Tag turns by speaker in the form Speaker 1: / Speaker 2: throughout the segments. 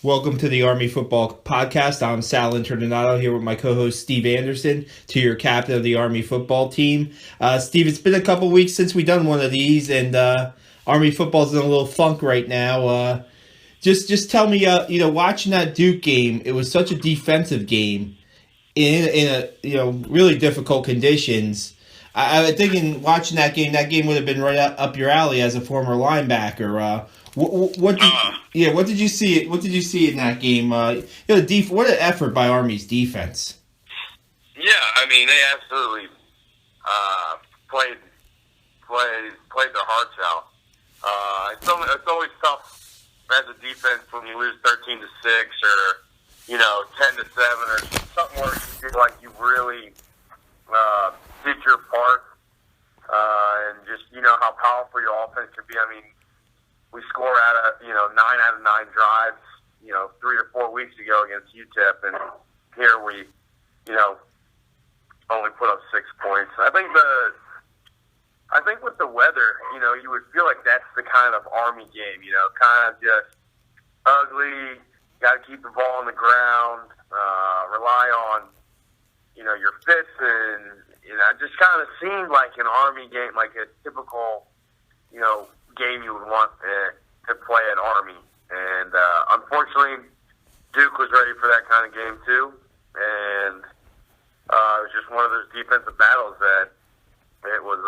Speaker 1: Welcome to the Army Football Podcast. I'm Sal Interdonato here with my co-host Steve Anderson, to your captain of the Army football team. Steve, it's been a couple weeks since we've done one of these, and Army football's in a little funk right now. Just tell me, watching that Duke game, it was such a defensive game in a really difficult conditions. I'm thinking watching that game would have been right up your alley as a former linebacker. What did you see? What did you see in that game? What an effort by Army's defense.
Speaker 2: Yeah, I mean they absolutely played their hearts out. It's always tough as a defense when you lose 13-6 or 10-7 or something where you feel like you really did your part, and just how powerful your offense can be. I mean, we score out of 9 out of 9 drives 3 or 4 weeks ago against UTEP, and here we only put up 6 points. I think with the weather, you would feel like that's the kind of Army game, kind of just ugly. Got to keep the ball on the ground, rely on your fists, and it just kind of seemed like an Army game, like a typical game you would want to play at Army. And unfortunately, Duke was ready for that kind of game too, and it was just one of those defensive battles that it was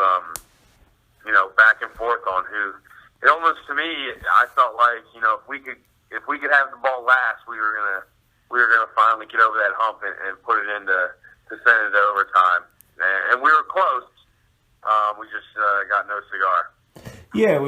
Speaker 2: back and forth on who. It almost, to me, I felt like if we could have the ball last, we were gonna finally get over that hump and put it into to send it to overtime, and we were close. We just got no cigar.
Speaker 1: Yeah,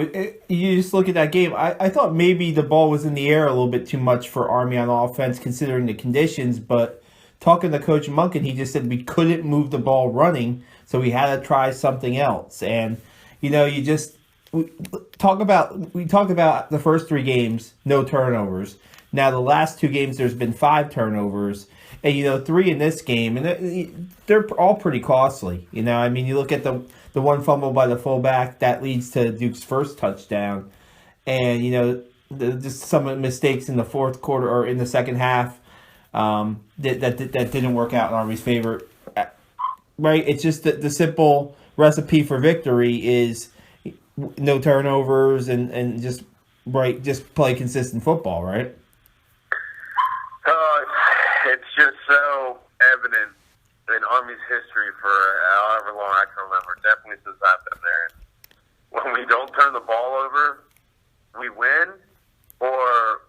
Speaker 1: you just look at that game. I thought maybe the ball was in the air a little bit too much for Army on offense, considering the conditions. But talking to Coach Monken, he just said we couldn't move the ball running, so we had to try something else. And we talk about the first 3 games, no turnovers. Now the last 2 games, there's been 5 turnovers, and 3 in this game, and they're all pretty costly. I mean, you look at the one fumble by the fullback that leads to Duke's first touchdown, and just some mistakes in the fourth quarter or in the second half that didn't work out in Army's favor. Right? It's just the simple recipe for victory is no turnovers and just play consistent football, right?
Speaker 2: It's just so evident in Army's history for however long I can remember, definitely since I've been there. When we don't turn the ball over, we win, or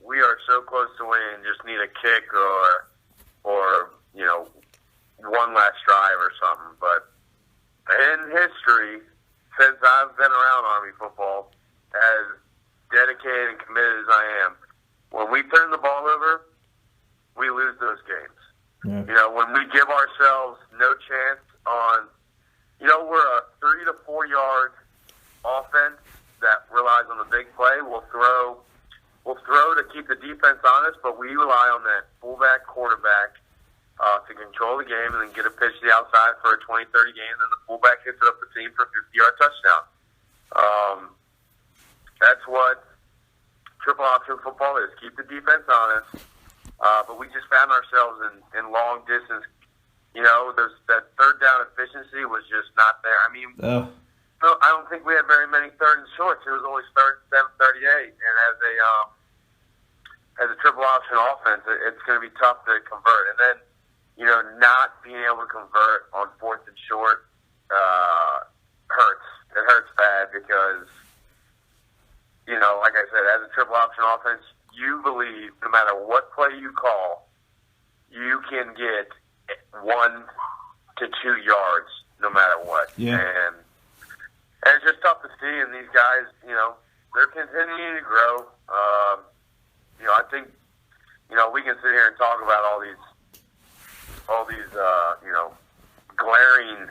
Speaker 2: we are so close to winning, just need a kick or one last drive or something. But in history, since I've been around Army football, as dedicated and committed as I am, when we turn the ball over, we lose those games. Yeah. When we give ourselves no chance on, we're a 3 to 4 yard offense that relies on the big play. We'll throw to keep the defense honest, but we rely on that fullback quarterback to control the game and then get a pitch to the outside for a 20-30 game, and then the fullback hits it up the seam for a 50-yard touchdown. That's what triple option football is. Keep the defense honest. But we just found ourselves in long distance. That third down efficiency was just not there. I mean, I don't think we had very many third and shorts. It was always 37, 38. And as a triple option offense, it's going to be tough to convert. And then, not being able to convert on 4th and short hurts. It hurts bad because, like I said, as a triple option offense, you believe no matter what play you call, you can get 1 to 2 yards no matter what.
Speaker 1: Yeah.
Speaker 2: And it's just tough to see. And these guys, they're continuing to grow. I think, we can sit here and talk about all these glaring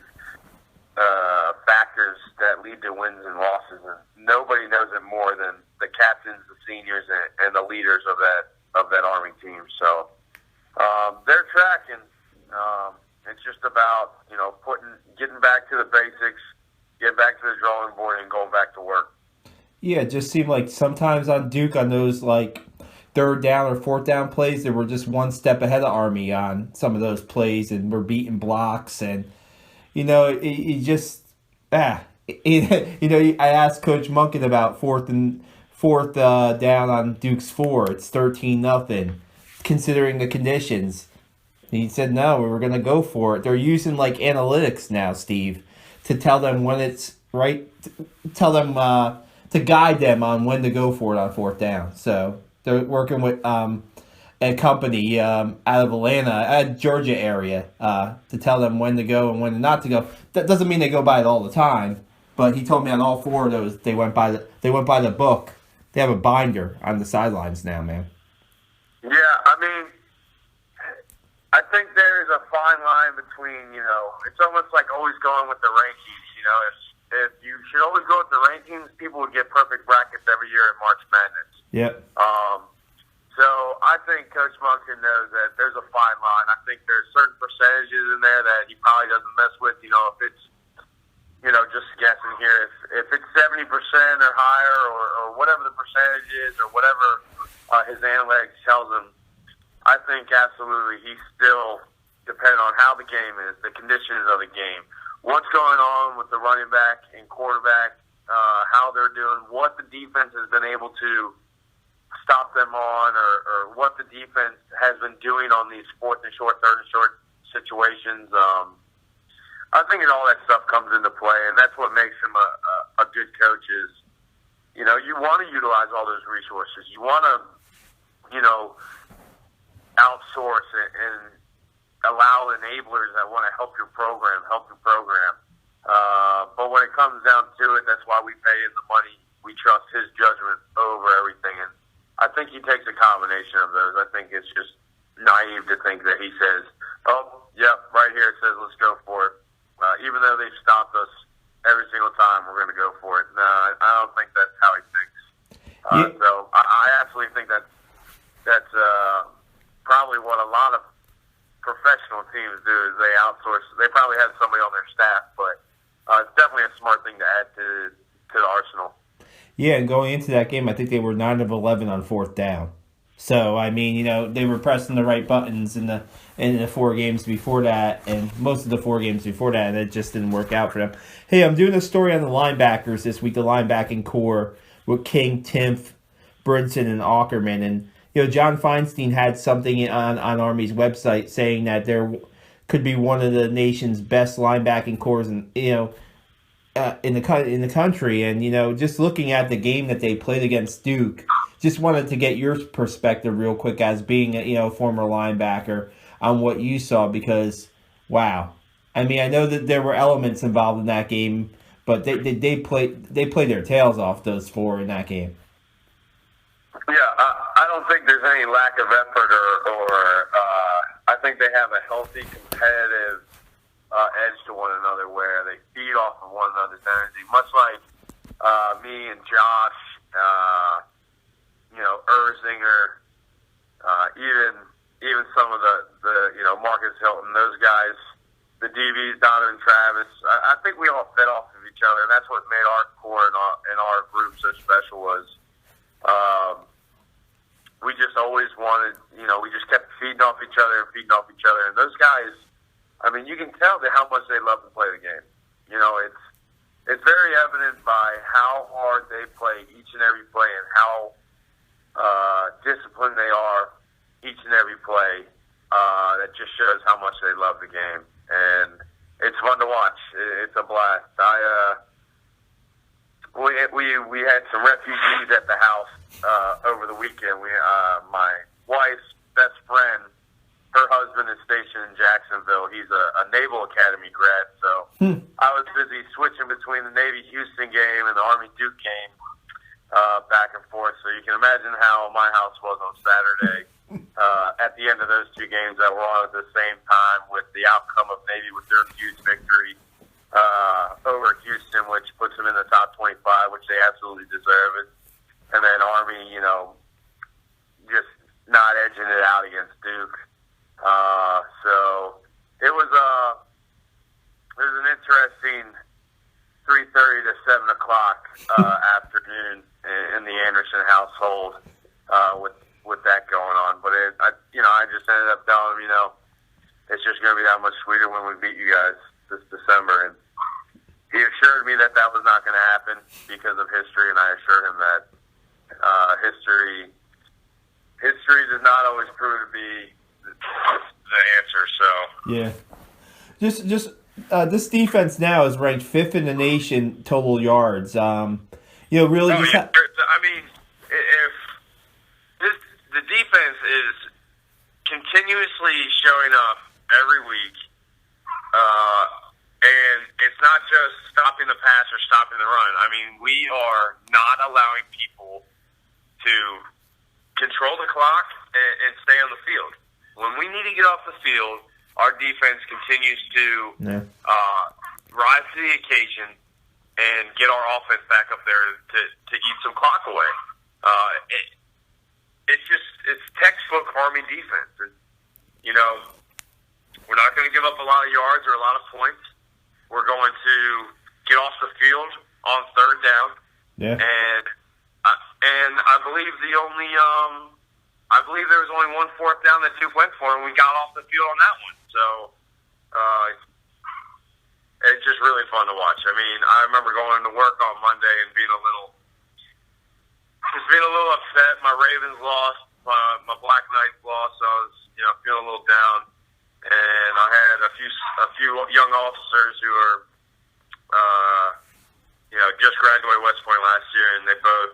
Speaker 2: factors that lead to wins and losses, and nobody knows it more than the captains, the seniors, and the leaders of that Army team. So they're tracking. It's just about getting back to the basics, getting back to the drawing board, and going back to work.
Speaker 1: Yeah, it just seemed like sometimes on Duke, on those third down or fourth down plays, they were just one step ahead of Army on some of those plays, and were beating blocks. And it just I asked Coach Monken about fourth down on Duke's 4. It's 13-0, considering the conditions. And he said no, we were going to go for it. They're using like analytics now, Steve, to tell them when it's right. Tell them to guide them on when to go for it on fourth down. So they're working with a company out of Atlanta, Georgia area, to tell them when to go and when not to go. That doesn't mean they go by it all the time, but he told me on all 4 of those they went by the book. They have a binder on the sidelines now, man.
Speaker 2: Yeah, I mean, I think there's a fine line between, it's almost like always going with the rankings. If you should always go with the rankings, people would get perfect brackets every year in March Madness.
Speaker 1: Yep.
Speaker 2: So I think Coach Monken knows that there's a fine line. I think there's certain percentages in there that he probably doesn't mess with. If it's, just guessing here, if it's 70% or higher or whatever the percentage is or whatever his analytics tells him, I think absolutely he's still, depending on how the game is, the conditions of the game, what's going on with the running back and quarterback, how they're doing, what the defense has been able to stop them on, or what the defense has been doing on these fourth and short, third and short situations. I think all that stuff comes into play, and that's what makes him a good coach is, you want to utilize all those resources. You want to, outsource it and allow enablers that want to help your program. But when it comes down to it, that's why we pay him the money. We trust his judgment over everything. And I think he takes a combination of those. I think it's just naive to think that he says, oh, yep, right here it says let's go for it. Even though they've stopped us every single time, we're going to go for it. No, I don't think that's how he thinks. So I absolutely think that's probably what a lot of professional teams do is they outsource. They probably have somebody on their staff, but it's definitely a smart thing to add to the arsenal.
Speaker 1: Yeah, and going into that game, I think they were 9 of 11 on fourth down. So I mean, they were pressing the right buttons in the 4 games before that, and most of the 4 games before that, and it just didn't work out for them. Hey, I'm doing a story on the linebackers this week, the linebacking core with King, Timpf, Brinson, and Ackerman, and John Feinstein had something on Army's website saying that there could be one of the nation's best linebacking cores, in the country. And just looking at the game that they played against Duke, just wanted to get your perspective real quick as being a former linebacker on what you saw, because wow, I mean, I know that there were elements involved in that game, but they played their tails off, those 4 in that game.
Speaker 2: Yeah, I don't think there's any lack of effort or I think they have a healthy, competitive edge to one another where they feed off of one another's energy, much like me and Josh, Erzinger, even some of the Marcus Hilton, those guys, the DBs, Donovan Travis. I think we all fed off of each other, and that's what made our core and our group so special was we just always wanted, we just kept feeding off each other. And those guys, I mean, you can tell how much they love to play the game. It's very evident by how hard they play each and every play and how disciplined they are each and every play. That just shows how much they love the game. And it's fun to watch. It's a blast. We had some refugees at the house over the weekend. My wife's best friend, her husband is stationed in Jacksonville. He's a Naval Academy grad, so I was busy switching between the Navy Houston game and the Army Duke game back and forth. So you can imagine how my house was on Saturday at the end of those 2 games that were on at the same time, with the outcome of Navy with their huge victory over Houston, which puts them in the top 25, which they absolutely deserve it. And then Army, just not edging it out against Duke. So it was an interesting 3:30 to 7 o'clock afternoon in the Anderson household with with that going on. But I just ended up telling him, it's just going to be that much sweeter when we beat you guys this December. And he assured me that was not going to happen because of history, and I assured him that history does not always prove to be the answer. So
Speaker 1: yeah, just this defense now is ranked 5th in the nation total yards. Really.
Speaker 2: If the defense is continuously showing up every week, and it's not just stopping the pass or stopping the run. I mean, we are not allowing people to control the clock and stay on the field. When we need to get off the field, our defense continues to rise to the occasion and get our offense back up there to eat some clock away. It's textbook Army defense. We're not going to give up a lot of yards or a lot of points. We're going to get off the field on third down.
Speaker 1: Yeah.
Speaker 2: And I believe there was only one fourth down that Duke went for, and we got off the field on that one. So it's just really fun to watch. I mean, I remember going to work on Monday and being a little upset. My Ravens lost, my Black Knights lost, so I was feeling a little down. And I had a few young officers who are just graduated West Point last year, and they both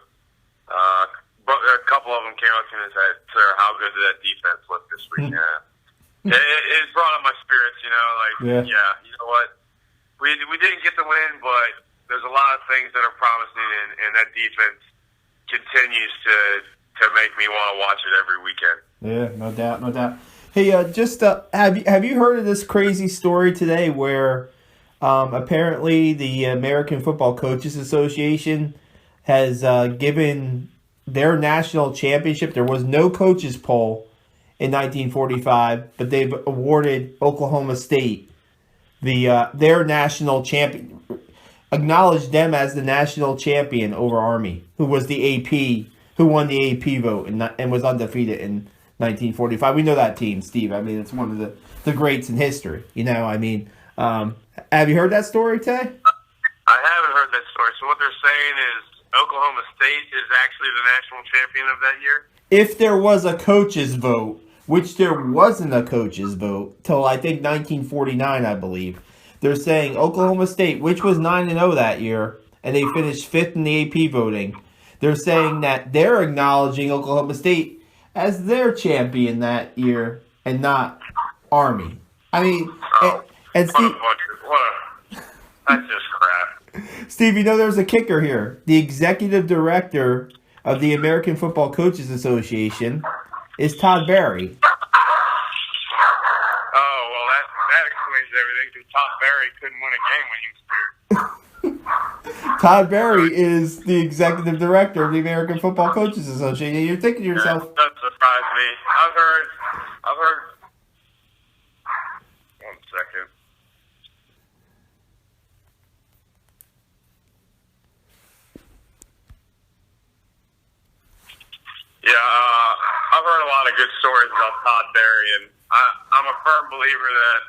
Speaker 2: a couple of them came up to me and said, "Sir, how good did that defense look this week?" It brought up my spirits, you know what? We didn't get the win, but there's a lot of things that are promising, and that defense continues to make me want to watch it every weekend.
Speaker 1: Yeah, no doubt. Hey, have you heard of this crazy story today where apparently the American Football Coaches Association has given their national championship? There was no coaches poll in 1945, but they've awarded Oklahoma State their national champion, acknowledged them as the national champion over Army, who was the AP, who won the AP vote and was undefeated in 1945. We know that team, Steve. I mean, it's one of the greats in history. Have you heard that story, Tay?
Speaker 2: I haven't heard that story. So what they're saying is Oklahoma State is actually the national champion of that year?
Speaker 1: If there was a coach's vote, which there wasn't a coach's vote till I think 1949, I believe. They're saying Oklahoma State, which was 9-0 that year, and they finished 5th in the AP voting. They're saying that they're acknowledging Oklahoma State as their champion that year and not Army. I mean, and Steve,
Speaker 2: that's just crap.
Speaker 1: Steve, there's a kicker here. The executive director of the American Football Coaches Association is Todd Berry.
Speaker 2: Oh, well, that explains everything, because Todd Berry couldn't win a game when he was here.
Speaker 1: Todd Berry is the executive director of the American Football Coaches Association. And you're thinking to yourself,
Speaker 2: that doesn't surprise me. I've heard. One second. Yeah, I've heard a lot of good stories about Todd Berry, and I'm a firm believer that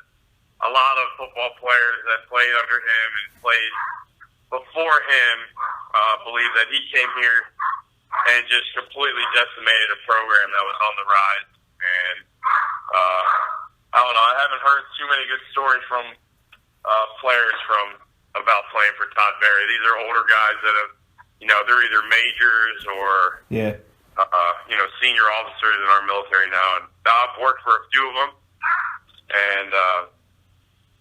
Speaker 2: a lot of football players that played under him and played before him believe that he came here and just completely decimated a program that was on the rise. And I don't know, I haven't heard too many good stories from players about playing for Todd Berry. These are older guys that have, they're either majors or senior officers in our military now, and I've worked for a few of them, and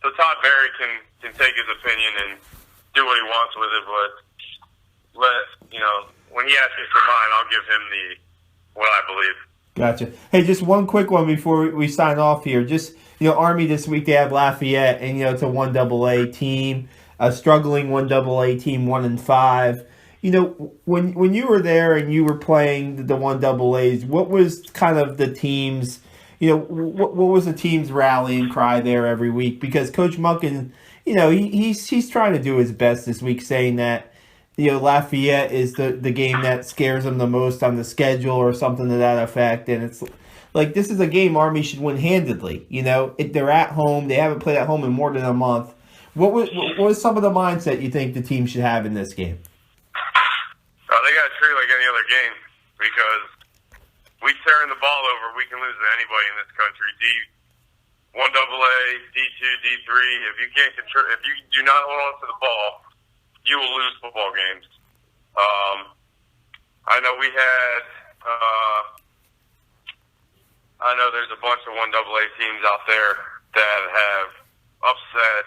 Speaker 2: so Todd Berry can take his opinion and do what he wants with it, but when he asks me for mine, I'll give him what I believe.
Speaker 1: Gotcha. Hey, just one quick one before we sign off here. Just, Army this week, they have Lafayette, and, it's a 1AA team, a struggling 1AA team, 1-5. When you were there and you were playing the 1AAs, what was kind of the team's, what was the team's rallying cry there every week? Because Coach Monken, he's trying to do his best this week, saying that Lafayette is the game that scares them the most on the schedule or something to that effect. And it's like, this is a game Army should win handedly. They're at home. They haven't played at home in more than a month. What was some of the mindset you think the team should have in this game?
Speaker 2: They got to treat it like any other game, because we turn the ball over, we can lose to anybody in this country. D1 AA, D2, D3. If you can't control, if you do not hold on to the ball, you will lose football games. I know we had. I know there's a bunch of 1AA teams out there that have upset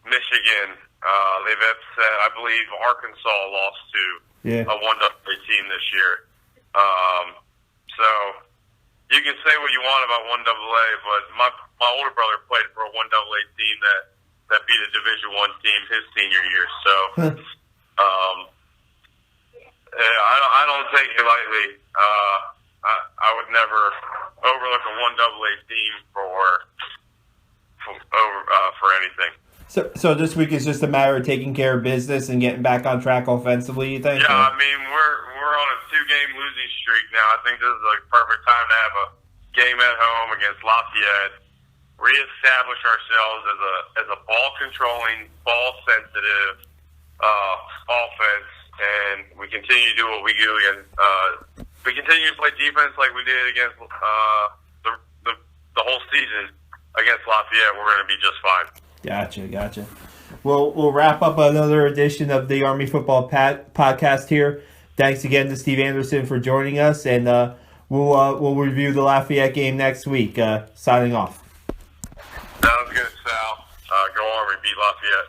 Speaker 2: Michigan. They've upset, I believe, Arkansas lost to a 1AA team this year. So you can say what you want about 1AA, but my older brother played for a 1AA team that beat a Division I team his senior year. So I don't take it lightly. I would never overlook a 1AA team for anything.
Speaker 1: So this week is just a matter of taking care of business and getting back on track offensively, you think?
Speaker 2: Yeah, I mean, we're on a 2-game losing streak now. I think this is a perfect time to have a game at home against Lafayette, reestablish ourselves as a ball controlling, ball sensitive offense, and we continue to do what we do against. We continue to play defense like we did against the whole season against Lafayette. We're going to be just fine.
Speaker 1: Gotcha. We'll wrap up another edition of the Army Football Podcast here. Thanks again to Steve Anderson for joining us, and we'll review the Lafayette game next week. Signing off.
Speaker 2: Sounds good, Sal. Go Army, beat Lafayette.